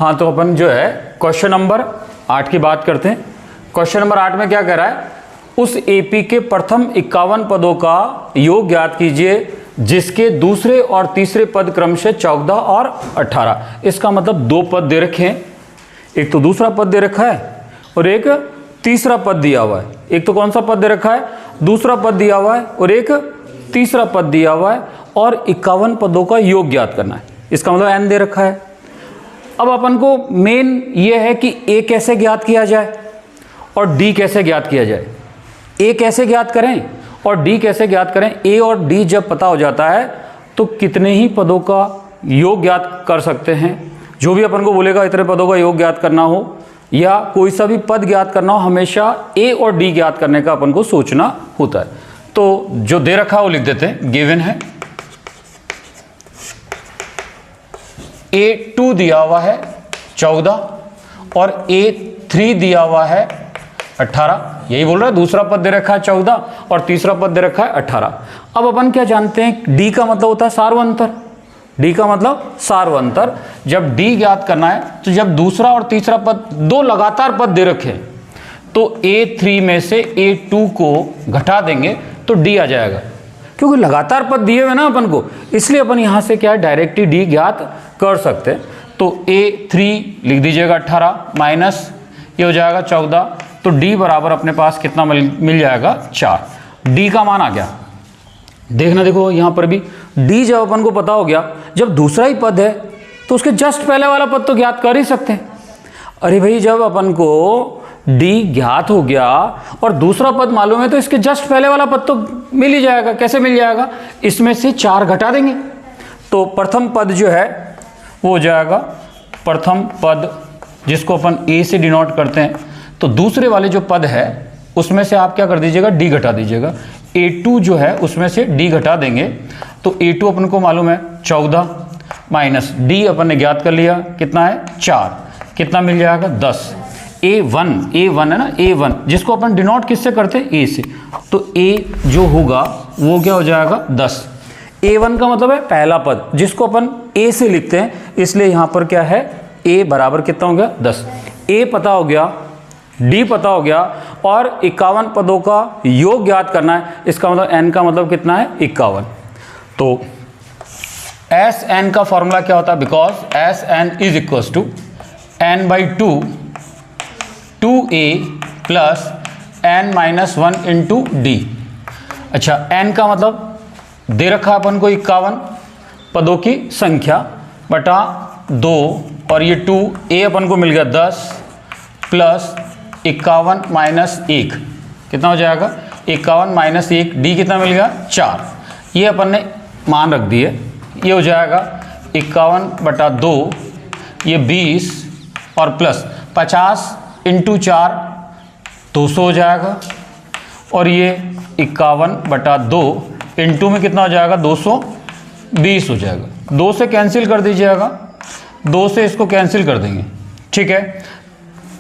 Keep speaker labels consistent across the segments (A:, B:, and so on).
A: हाँ, तो अपन जो है क्वेश्चन नंबर 8 की बात करते हैं। क्वेश्चन नंबर 8 में क्या कह रहा है, उस एपी के प्रथम 51 पदों का योग ज्ञात कीजिए जिसके दूसरे और तीसरे पद क्रमशः 14 और 18। इसका मतलब दो पद दे रखे हैं, एक तो दूसरा पद दे रखा है और एक तीसरा पद दिया हुआ है। एक तो कौन सा पद दे रखा है, दूसरा पद दिया हुआ है और एक तीसरा पद दिया हुआ है और 51 पदों का योग ज्ञात करना है। इसका मतलब n दे रखा है। अब अपन को मेन ये है कि a कैसे ज्ञात किया जाए और d कैसे ज्ञात किया जाए। a कैसे ज्ञात करें और d कैसे ज्ञात करें। a और d जब पता हो जाता है तो कितने ही पदों का योग ज्ञात कर सकते हैं। जो भी अपन को बोलेगा इतने पदों का योग ज्ञात करना हो या कोई सा भी पद ज्ञात करना हो, हमेशा a और d ज्ञात करने का अपन को सोचना होता है। तो जो दे रखा है वो लिख देते हैं, गिवन है A2 दिया हुआ है 14 और A3 दिया हुआ है 18। यही बोल रहा है, दूसरा पद दे रखा है 14 और तीसरा पद दे रखा है 18। अब अपन क्या जानते हैं, D का मतलब होता है सार्वंतर। D का मतलब सार्वंतर। जब D ज्ञात करना है तो जब दूसरा और तीसरा पद दो लगातार पद दे रखे तो A3 में से A2 को घटा देंगे तो D आ जाएगा, क्योंकि लगातार पद दिए हुए ना अपन को, इसलिए अपन यहाँ से क्या है डायरेक्ट ही D ज्ञात कर सकते हैं। तो A3 लिख दीजिएगा 18 माइनस ये हो जाएगा 14, तो D बराबर अपने पास कितना मिल जाएगा 4। D का मान आ गया। देखना, देखो यहाँ पर भी D जब अपन को पता हो गया, जब दूसरा ही पद है तो उसके जस्ट पहले वाला पद तो ज्ञात कर ही सकते हैं। अरे भाई, जब अपन को D ज्ञात हो गया और दूसरा पद मालूम है तो इसके जस्ट पहले वाला पद तो मिल ही जाएगा। कैसे मिल जाएगा, इसमें से 4 घटा देंगे तो प्रथम पद जो है वो हो जाएगा प्रथम पद, जिसको अपन A से डिनोट करते हैं। तो दूसरे वाले जो पद है उसमें से आप क्या कर दीजिएगा, D घटा दीजिएगा। A2 जो है उसमें से D घटा देंगे तो A2 अपन को मालूम है 14 माइनस D अपन ने ज्ञात कर लिया कितना है 4, कितना मिल जाएगा 10। A1 है ना, A1 जिसको अपन डिनोट किससे करते हैं, A से, तो A जो होगा वो क्या हो जाएगा 10। A1 का मतलब है पहला पद जिसको अपन A से लिखते हैं, इसलिए यहाँ पर क्या है A बराबर कितना हो गया 10। A पता हो गया, D पता हो गया और 51 पदों का योग ज्ञात करना है। इसका मतलब n का मतलब कितना है 51। तो Sn का फॉर्मूला क्या होता है, because Sn is equal to n by 2a plus n minus 1 into d. अच्छा, n का मतलब दे रखा अपन को 51 पदों की संख्या बटा 2 और ये 2a अपन को मिल गया 10 प्लस 51 माइनस 1 कितना हो जाएगा 51 माइनस 1, डी कितना मिल गया 4। ये अपन ने मान रख दिए, ये हो जाएगा 51 बटा 2, ये 20 और प्लस 50 इंटू 4 200 हो जाएगा और ये 51 बटा 2 इंटू में कितना हो जाएगा 220 हो जाएगा। 2 से कैंसिल कर दीजिएगा, 2 से इसको कैंसिल कर देंगे, ठीक है।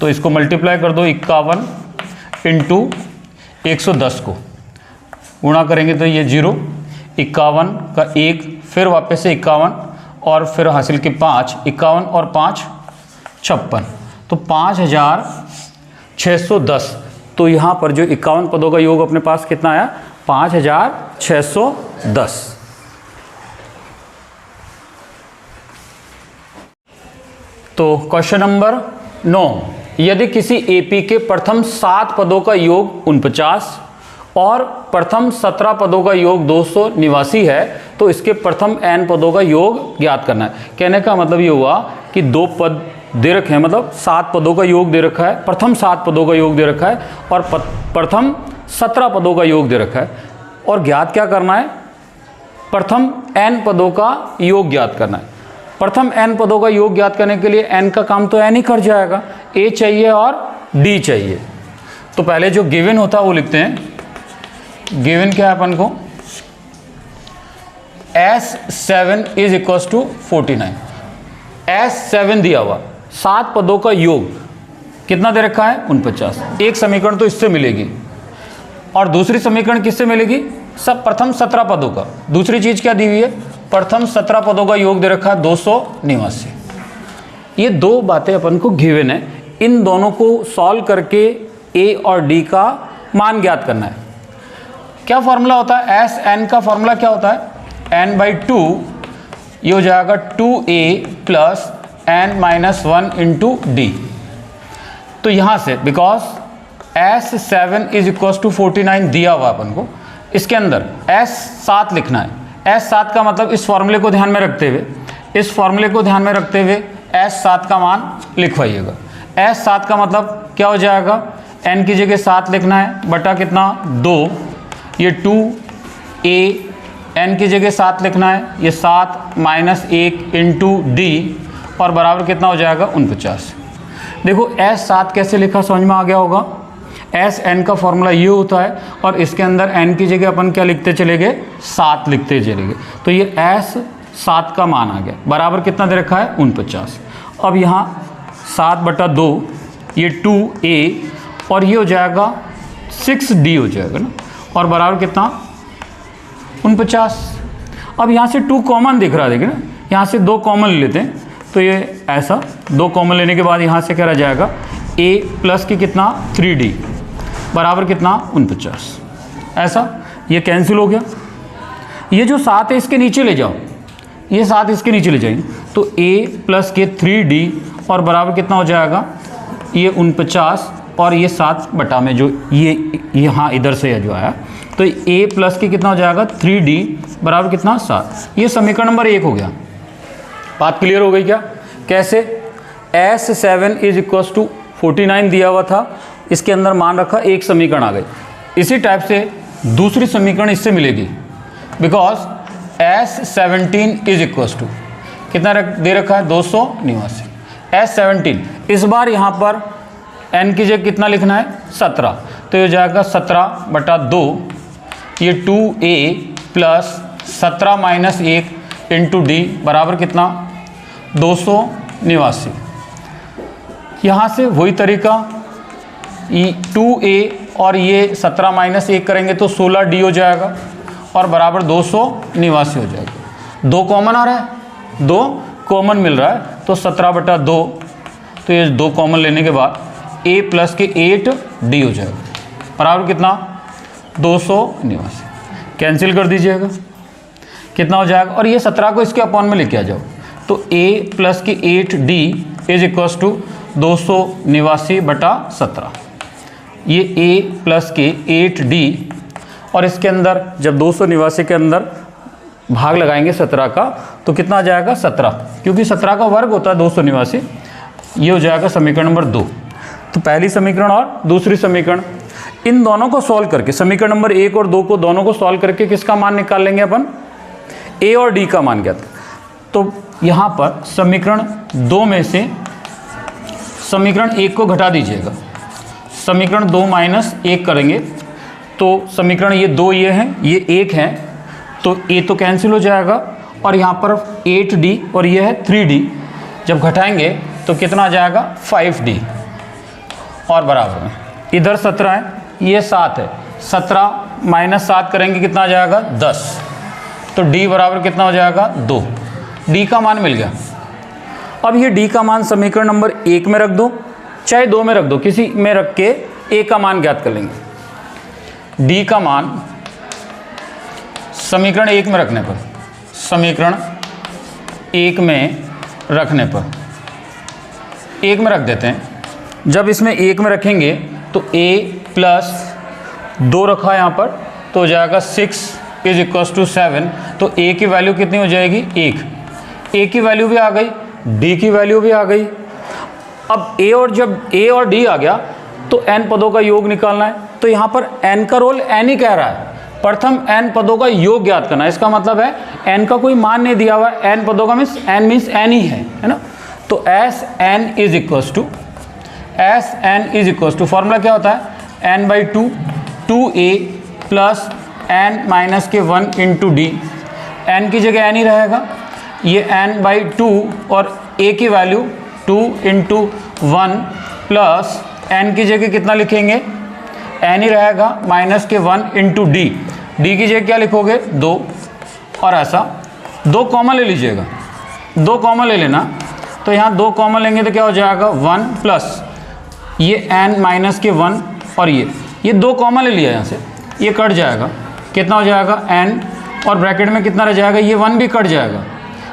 A: तो इसको मल्टीप्लाई कर दो, 51 इंटू 110 को गुणा करेंगे तो ये 0, 51 का 1 फिर वापस से 51 और फिर हासिल के 5, 51 और 5 56, तो 5610। तो यहाँ पर जो 51 पदों का योग अपने पास कितना आया 5610। तो क्वेश्चन नंबर 9, यदि किसी एपी के प्रथम 7 पदों का योग 49 और प्रथम 17 पदों का योग 289 है तो इसके प्रथम n पदों का योग ज्ञात करना है। कहने का मतलब ये हुआ कि 2 पद दे रखे हैं, मतलब 7 पदों का योग दे रखा है, प्रथम 7 पदों का योग दे रखा है और प्रथम 17 पदों का योग दे रखा है और ज्ञात क्या करना है, प्रथम n पदों का योग ज्ञात करना है। प्रथम n पदों का योग ज्ञात करने के लिए n का काम तो n ही कर जाएगा, a चाहिए और d चाहिए। तो पहले जो गिवन होता है वो लिखते हैं, गिवन क्या है अपन को S7 is equal to 49। S7 दिया हुआ 7 पदों का योग कितना दे रखा है 49। एक समीकरण तो इससे मिलेगी और दूसरी समीकरण किससे मिलेगी, सब प्रथम 17 पदों का। दूसरी चीज क्या दी हुई है, प्रथम 17 पदों का योग दे रखा है 289। ये दो बातें अपन को गिवन है, इन दोनों को सॉल्व करके ए और डी का मान ज्ञात करना है। क्या फॉर्मूला होता है, एस एन का फॉर्मूला क्या होता है, एन बाई 2, ये हो जाएगा 2a plus n minus 1 into d. तो यहाँ से because S7 is equal to 49 दिया हुआ अपन को, इसके अंदर S7 लिखना है। S7 का मतलब इस फॉर्मूले को ध्यान में रखते हुए, इस फॉर्मूले को ध्यान में रखते हुए S7 का मान लिखवाइएगा। S7 का मतलब क्या हो जाएगा, n की जगह 7 लिखना है बटा कितना 2, ये 2a, n की जगह 7 लिखना है, ये 7 माइनस 1 इंटू डी, और बराबर कितना हो जाएगा 49। देखो S7 कैसे लिखा समझ में आ गया होगा। एस एन का फॉर्मूला ये होता है और इसके अंदर n की जगह अपन क्या लिखते चले गए, 7 लिखते चले गए। तो ये S7 का मान आ गया, बराबर कितना दे रखा है 49। अब यहाँ 7/2, ये 2a और ये हो जाएगा 6d हो जाएगा ना, और बराबर कितना 49। अब यहाँ से 2 कॉमन दिख रहा है, देखिए ना, यहाँ से 2 कॉमन लेते हैं तो ये ऐसा 2 कॉमन लेने के बाद यहाँ से क्या रह जाएगा, a प्लस की कितना 3d बराबर कितना 49। ऐसा ये कैंसिल हो गया। ये जो 7 है इसके नीचे ले जाओ, ये 7 इसके नीचे ले जाएंगे तो a प्लस के 3d और बराबर कितना हो जाएगा, ये 49, और ये 7 बटा में जो ये यहाँ इधर से जो आया तो a प्लस के कितना हो जाएगा 3d बराबर कितना 7। ये समीकरण नंबर 1 हो गया। बात क्लियर हो गई क्या, कैसे, S7 इज इक्वल टू 49 दिया हुआ था, इसके अंदर मान रखा, एक समीकरण आ गई। इसी टाइप से दूसरी समीकरण इससे मिलेगी, because S17 is equal to कितना दे रखा है 289। S17 इस बार यहाँ पर n की जगह कितना लिखना है 17, तो ये हो जाएगा 17/2, ये 2a plus 17 minus 1 into D बराबर कितना 289। यहाँ से वही तरीका, 2a और ये 17 माइनस 1 करेंगे तो 16d हो जाएगा और बराबर 289 हो जाएगा। 2 कॉमन आ रहा है, 2 कॉमन मिल रहा है तो 17/2, तो ये 2 कॉमन लेने के बाद a प्लस के 8d हो जाएगा बराबर कितना 289। कैंसिल कर दीजिएगा, कितना हो जाएगा, और ये 17 को इसके अपॉन में लेके आ जाओ तो a प्लस के 8d इज इक्वल्स टू 289/17। ये a प्लस के 8d और इसके अंदर जब 289 के अंदर भाग लगाएंगे 17 का तो कितना आ जाएगा 17, क्योंकि 17 का वर्ग होता है 289। ये हो जाएगा समीकरण नंबर 2। तो पहली समीकरण और दूसरी समीकरण, इन दोनों को सॉल्व करके समीकरण नंबर 1 और 2 को दोनों को सॉल्व करके किसका मान निकाल लेंगे अपन, a और d का मान ज्ञात। तो यहाँ पर समीकरण 2 में से समीकरण 1 को घटा दीजिएगा, समीकरण 2 माइनस 1 करेंगे तो समीकरण ये 2 ये हैं, ये 1 है, तो a तो कैंसिल हो जाएगा और यहाँ पर 8d और ये है 3d, जब घटाएंगे तो कितना आ जाएगा 5d और बराबर में इधर 17 है, ये 7 है, 17 माइनस 7 करेंगे कितना आ जाएगा 10, तो d बराबर कितना हो जाएगा 2, d का मान मिल गया। अब ये d का मान समीकरण नंबर 1 में रख दो, चाहे 2 में रख दो, किसी में रख के a का मान ज्ञात कर लेंगे। d का मान समीकरण 1 में रखने पर, समीकरण 1 में रखने पर 1 में रख देते हैं। जब इसमें 1 में रखेंगे तो a प्लस 2 रखा है यहाँ पर तो हो जाएगा 6 इज इक्वल्स टू 7, तो a की वैल्यू कितनी हो जाएगी 1, a की वैल्यू भी आ गई, d की वैल्यू भी आ गई। अब a और जब a और d आ गया तो n पदों का योग निकालना है, तो यहाँ पर n का रोल n ही कह रहा है, प्रथम n पदों का योग ज्ञात करना है। इसका मतलब है n का कोई मान नहीं दिया हुआ है, n पदों का मीन्स n ही है ना। तो Sn is equals to formula क्या होता है n/2, 2a plus n minus के 1 इंटू डी, n की जगह n ही रहेगा, ये n/2 और a की वैल्यू 2 इंटू 1 प्लस n की जगह कितना लिखेंगे n ही रहेगा माइनस के 1 इंटू डी, डी की जगह क्या लिखोगे 2, और ऐसा 2 कॉमन ले लीजिएगा, 2 कॉमन ले लेना। तो यहाँ 2 कॉमन लेंगे तो क्या हो जाएगा 1 प्लस ये n माइनस के 1 और ये 2 कॉमन ले लिया यहाँ से, ये कट जाएगा, कितना हो जाएगा n, और ब्रैकेट में कितना रह जाएगा, ये 1 भी कट जाएगा,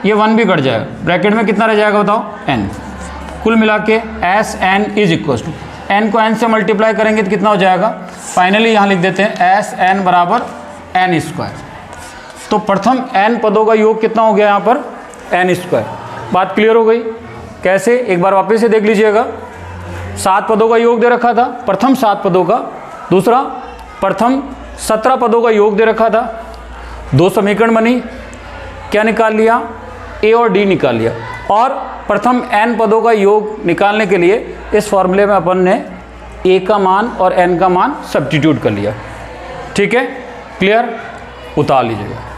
A: ये 1 भी कट जाएगा, ब्रैकेट में कितना रह जाएगा बताओ n। कुल मिला के s n is equal to, n को n से मल्टीप्लाई करेंगे तो कितना हो जाएगा, फाइनली यहाँ लिख देते हैं एस एन बराबर n स्क्वायर। तो प्रथम n पदों का योग कितना हो गया यहाँ पर n स्क्वायर। बात क्लियर हो गई। कैसे, एक बार वापस से देख लीजिएगा। 7 पदों का योग दे रखा था, प्रथम 7 पदों का, दूसरा प्रथम 17 पदों का योग दे रखा था। 2 समीकरण बनी, क्या निकाल लिया, a और d निकाल लिया, और प्रथम n पदों का योग निकालने के लिए इस फॉर्मूले में अपन ने a का मान और n का मान सब्स्टिट्यूट कर लिया। ठीक है, क्लियर, उतार लीजिएगा।